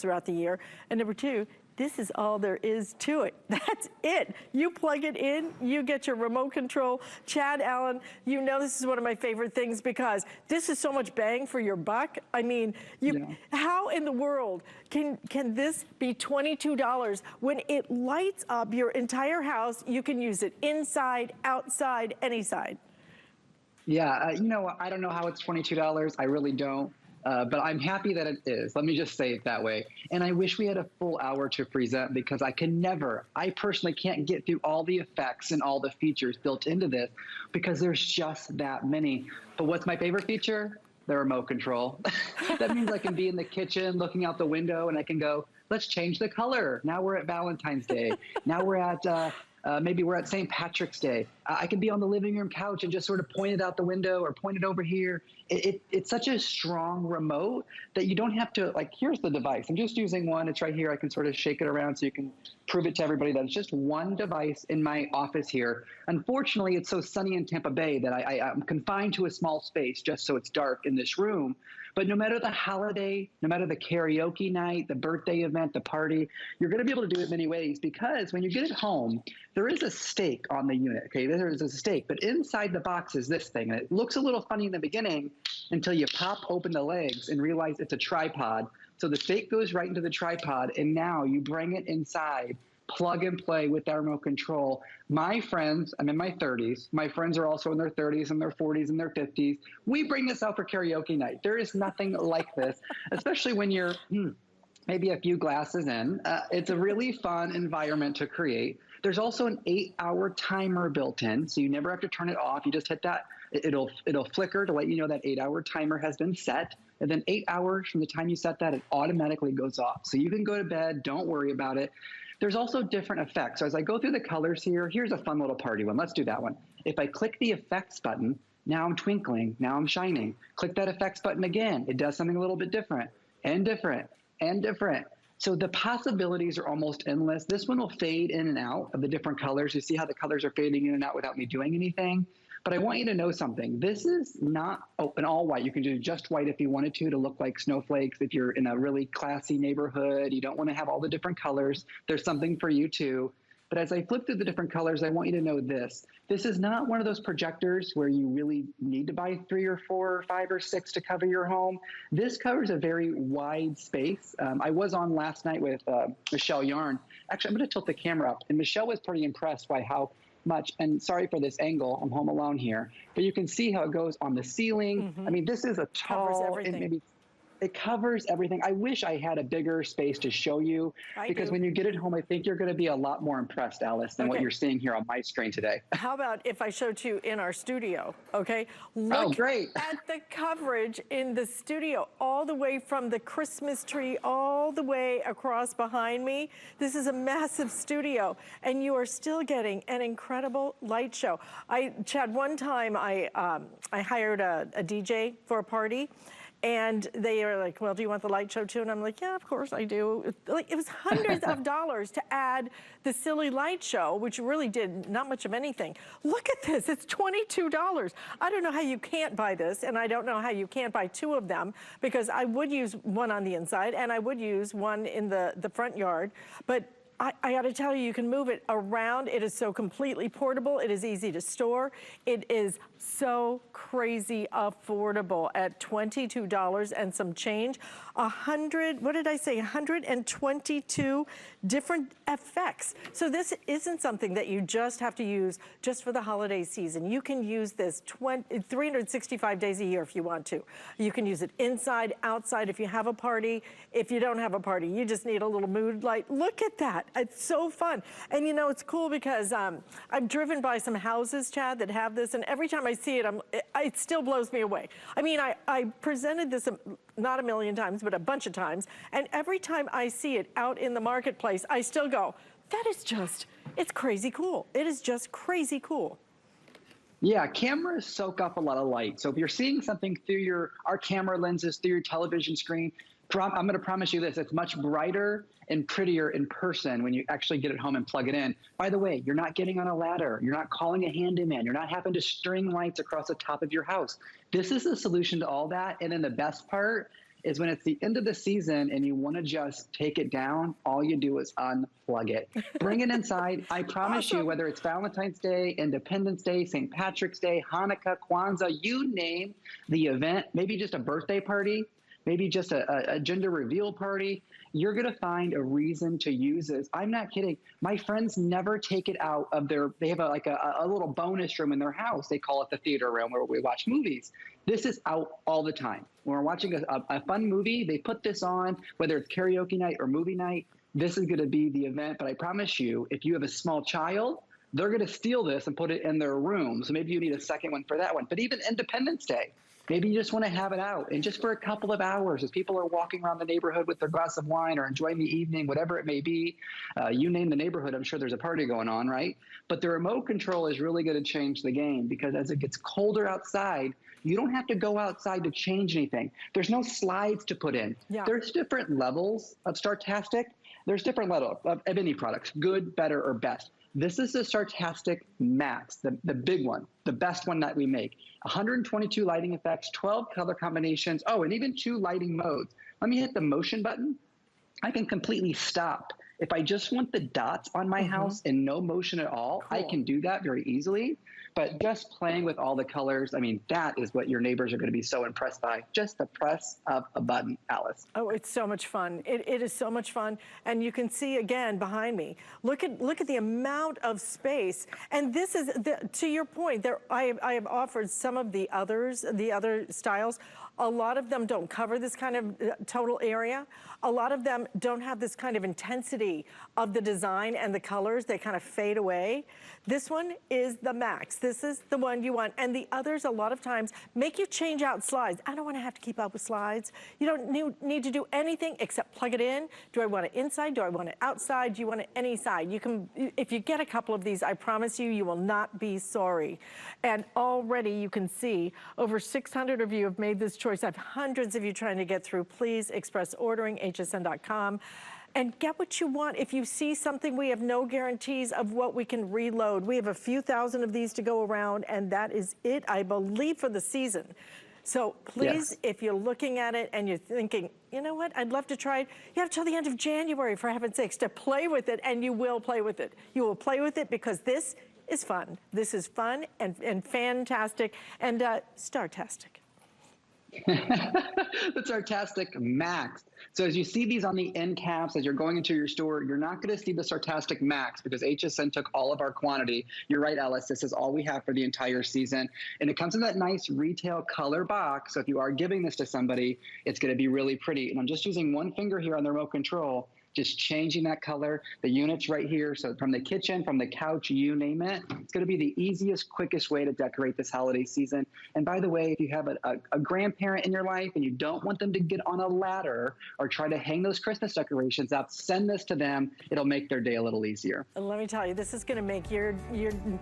throughout the year. And number two, this is all there is to it. That's it. You plug it in, you get your remote control. Chad Allen, you know this is one of my favorite things because this is so much bang for your buck. I mean, how in the world can this be $22 when it lights up your entire house? You can use it inside, outside, any side. Yeah, you know, I don't know how it's $22. I really don't. But I'm happy that it is. Let me just say it that way. And I wish we had a full hour to present because I personally can't get through all the effects and all the features built into this because there's just that many. But what's my favorite feature? The remote control. That means I can be in the kitchen looking out the window and I can go, let's change the color. Now we're at Valentine's Day. Now we're at, maybe we're at St. Patrick's Day. I can be on the living room couch and just sort of point it out the window or point it over here. It's such a strong remote that you don't have to, like, here's the device. I'm just using one. It's right here. I can sort of shake it around so you can prove it to everybody that it's just one device in my office here. Unfortunately, it's so sunny in Tampa Bay that I'm confined to a small space just so it's dark in this room. But no matter the holiday, no matter the karaoke night, the birthday event, the party, you're going to be able to do it many ways because when you get it home, there is a stake on the unit. Okay, there is a stake, but inside the box is this thing. And it looks a little funny in the beginning until you pop open the legs and realize it's a tripod. So the stake goes right into the tripod, and now you bring it inside, plug and play with that remote control. My friends, I'm in my 30s. My friends are also in their 30s and their 40s and their 50s. We bring this out for karaoke night. There is nothing like this, especially when you're maybe a few glasses in. It's a really fun environment to create. There's also an 8-hour timer built in, so you never have to turn it off. You just hit that. It'll flicker to let you know that 8-hour timer has been set. And then 8 hours from the time you set that, it automatically goes off. So you can go to bed, don't worry about it. There's also different effects. So as I go through the colors here, here's a fun little party one. Let's do that one. If I click the effects button, now I'm twinkling, now I'm shining. Click that effects button again. It does something a little bit different and different and different. So the possibilities are almost endless. This one will fade in and out of the different colors. You see how the colors are fading in and out without me doing anything. But I want you to know something. This is not an all white. You can do just white if you wanted to look like snowflakes. If you're in a really classy neighborhood, you don't want to have all the different colors. There's something for you too. But as I flip through the different colors, I want you to know this. This is not one of those projectors where you really need to buy 3 or 4 or 5 or 6 to cover your home. This covers a very wide space. I was on last night with Michelle Yarn. Actually, I'm going to tilt the camera up. And Michelle was pretty impressed by how much, and sorry for this angle, I'm home alone here, but you can see how it goes on the ceiling. I mean, this is a tall, and maybe it covers everything. I wish I had a bigger space to show you because when you get it home, I think you're going to be a lot more impressed, Alyce, than what you're seeing here on my screen today. How about if I showed you in our studio, okay? Look at the coverage in the studio, all the way from the Christmas tree, all the way across behind me. This is a massive studio, and you are still getting an incredible light show. Chad, one time I hired a DJ for a party, and they are like, well, do you want the light show too? And I'm like, yeah, of course I do. Like, it was hundreds of dollars to add the silly light show, which really did not much of anything. Look at this, it's $22. I don't know how you can't buy this, and I don't know how you can't buy 2 of them, because I would use one on the inside, and I would use one in the front yard, but I gotta tell you, you can move it around. It is so completely portable. It is easy to store. It is so crazy affordable at $22 and some change. 122 different effects. So this isn't something that you just have to use just for the holiday season. You can use this 365 days a year if you want to. You can use it inside, outside, if you have a party. If you don't have a party, you just need a little mood light. Look at that. It's so fun. And you know, it's cool because I've driven by some houses, Chad, that have this, and every time I see it, it still blows me away. I mean, I presented this not a million times, but a bunch of times, and every time I see it out in the marketplace, I still go, that is just, it's crazy cool. It is just crazy cool. Yeah, cameras soak up a lot of light. So if you're seeing something through our camera lenses, through your television screen, I'm going to promise you this, it's much brighter and prettier in person when you actually get it home and plug it in. By the way, you're not getting on a ladder. You're not calling a handyman. You're not having to string lights across the top of your house. This is the solution to all that. And then the best part, is when it's the end of the season and you want to just take it down, all you do is unplug it. Bring it inside. I promise you, whether it's Valentine's Day, Independence Day, St. Patrick's Day, Hanukkah, Kwanzaa, you name the event, maybe just a birthday party, maybe just a gender reveal party, you're going to find a reason to use this. I'm not kidding. My friends never take it out of they have a little bonus room in their house. They call it the theater room where we watch movies. This is out all the time. When we're watching a fun movie, they put this on, whether it's karaoke night or movie night. This is going to be the event. But I promise you, if you have a small child, they're going to steal this and put it in their room. So maybe you need a second one for that one. But even Independence Day, maybe you just want to have it out and just for a couple of hours as people are walking around the neighborhood with their glass of wine or enjoying the evening, whatever it may be. You name the neighborhood, I'm sure there's a party going on, right? But the remote control is really going to change the game because as it gets colder outside, you don't have to go outside to change anything. There's no slides to put in. Yeah. There's different levels of Startastic. There's different levels of any products, good, better, or best. This is the Startastic MAX, the big one, the best one that we make. 122 lighting effects, 12 color combinations, and even 2 lighting modes. Let me hit the motion button. I can completely stop. If I just want the dots on my house and no motion at all, cool. I can do that very easily. But just playing with all the colors, I mean, that is what your neighbors are going to be so impressed by. Just the press of a button, Alyce. Oh, it's so much fun. It is so much fun. And you can see, again, behind me, look at the amount of space. And this is, to your point, I have offered some of the other styles. A lot of them don't cover this kind of total area. A lot of them don't have this kind of intensity of the design and the colors. They kind of fade away. This one is the Max. This is the one you want. And the others, a lot of times, make you change out slides. I don't want to have to keep up with slides. You don't need to do anything except plug it in. Do I want it inside? Do I want it outside? Do you want it any side? You can, if you get a couple of these, I promise you, you will not be sorry. And already you can see over 600 of you have made this choice. I have hundreds of you trying to get through. Please express ordering, hsn.com. And get what you want. If you see something, we have no guarantees of what we can reload. We have a few thousand of these to go around, and that is it, I believe, for the season. So please, if you're looking at it and you're thinking, you know what, I'd love to try it, you have till the end of January, for heaven's sakes, to play with it, and you will play with it. You will play with it because this is fun. This is fun and fantastic and Startastic. The Startastic MAX. So as you see these on the end caps, as you're going into your store, you're not going to see the Startastic MAX because HSN took all of our quantity. You're right, Alyce. This is all we have for the entire season. And it comes in that nice retail color box. So if you are giving this to somebody, it's going to be really pretty. And I'm just using one finger here on the remote control, just changing that color. The unit's right here. So from the kitchen, from the couch, you name it, it's going to be the easiest, quickest way to decorate this holiday season. And by the way, if you have a grandparent in your life and you don't want them to get on a ladder or try to hang those Christmas decorations up, send this to them. It'll make their day a little easier. And let me tell you, this is going to make your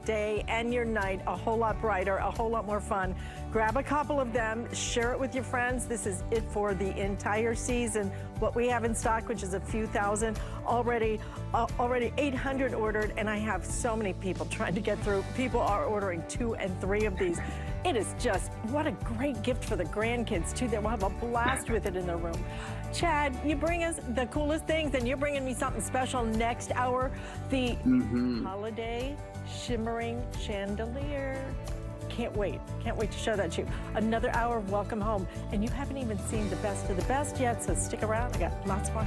day and your night a whole lot brighter, a whole lot more fun. Grab a couple of them, share it with your friends. This is it for the entire season. What we have in stock, which is a few thousand, already 800 ordered, and I have so many people trying to get through. People are ordering 2 and 3 of these. It is just, what a great gift for the grandkids, too. They will have a blast with it in their room. Chad, you bring us the coolest things, and you're bringing me something special next hour, the holiday shimmering chandelier. Can't wait to show that to you. Another hour of Welcome Home, and you haven't even seen the best of the best yet, so stick around. I got lots more happening.